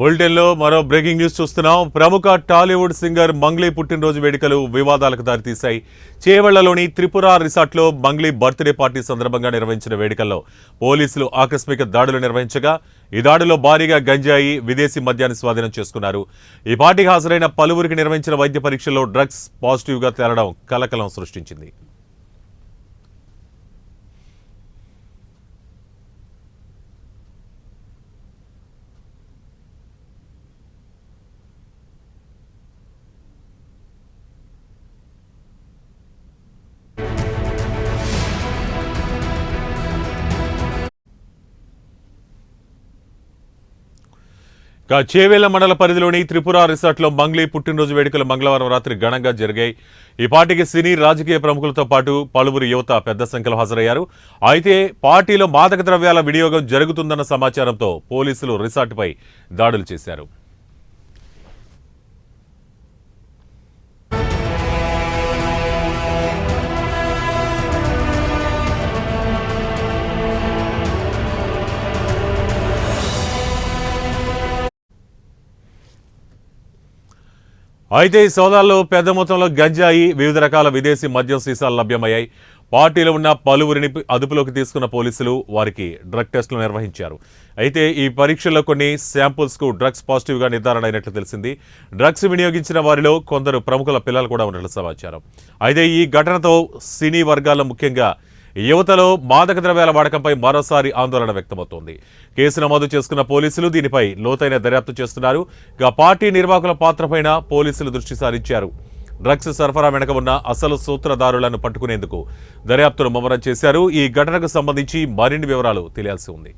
బులెటిన్లో మరో breaking news చూస్తున్నాం. ప్రముఖ టాలీవుడ్ సింగర్ మంగ్లీ పుట్టినరోజు వేడుకలు వివాదాలకు దారితీశాయి. చేవెళ్లలోని త్రిపుర రిసార్ట్లో మంగ్లీ బర్త్డే పార్టీ సందర్భంగా నిర్వహించిన వేడుకల్లో పోలీసులు ఆకస్మిక దాడులు నిర్వహించగా ఈ దాడిలో భారీగా గంజాయి, విదేశీ మద్యాన్ని స్వాధీనం చేసుకున్నారు. ఈ పార్టీకి హాజరైన పలువురికి నిర్వహించిన వైద్య పరీక్షల్లో డ్రగ్స్ పాజిటివ్గా తేలడం కలకలం సృష్టించింది. చేవేళ్ల మండల పరిధిలోని త్రిపుర రిసార్ట్లో మంగ్లీ పుట్టినరోజు వేడుకలు మంగళవారం రాత్రి ఘనంగా జరిగాయి. ఈ పార్టీకి సినీ, రాజకీయ ప్రముఖులతో పాటు పలువురు యువత పెద్ద సంఖ్యలో హాజరయ్యారు. అయితే పార్టీలో మాదక ద్రవ్యాల వినియోగం జరుగుతుందన్న సమాచారంతో పోలీసులు రిసార్టుపై దాడులు చేశారు. అయితే ఈ సోదాల్లో పెద్ద మొత్తంలో గంజాయి, వివిధ రకాల విదేశీ మద్యం సీసాలు లభ్యమయ్యాయి. పార్టీలో ఉన్న పలువురిని అదుపులోకి తీసుకున్న పోలీసులు వారికి డ్రగ్ టెస్టులు నిర్వహించారు. అయితే ఈ పరీక్షల్లో కొన్ని శాంపుల్స్కు డ్రగ్స్ పాజిటివ్గా నిర్ధారణ అయినట్లు తెలిసింది. డ్రగ్స్ వినియోగించిన వారిలో కొందరు ప్రముఖుల పిల్లలు కూడా ఉన్నట్లు సమాచారం. అయితే ఈ ఘటనతో సినీ వర్గాల్లో ముఖ్యంగా యువతలో మాదక ద్రవ్యాల వాడకంపై మరోసారి ఆందోళన వ్యక్తమవుతోంది. కేసు నమోదు చేసుకున్న పోలీసులు దీనిపై లోతైన దర్యాప్తు చేస్తున్నారు. ఇక పార్టీ నిర్వాహకుల పాత్రపైన పోలీసులు దృష్టి సారించారు. డ్రగ్స్ సరఫరా వెనుక ఉన్న అసలు సూత్రధారులను పట్టుకునేందుకు దర్యాప్తును ముమ్మరం చేశారు. ఈ ఘటనకు సంబంధించి మరిన్ని వివరాలు తెలియాల్సి ఉంది.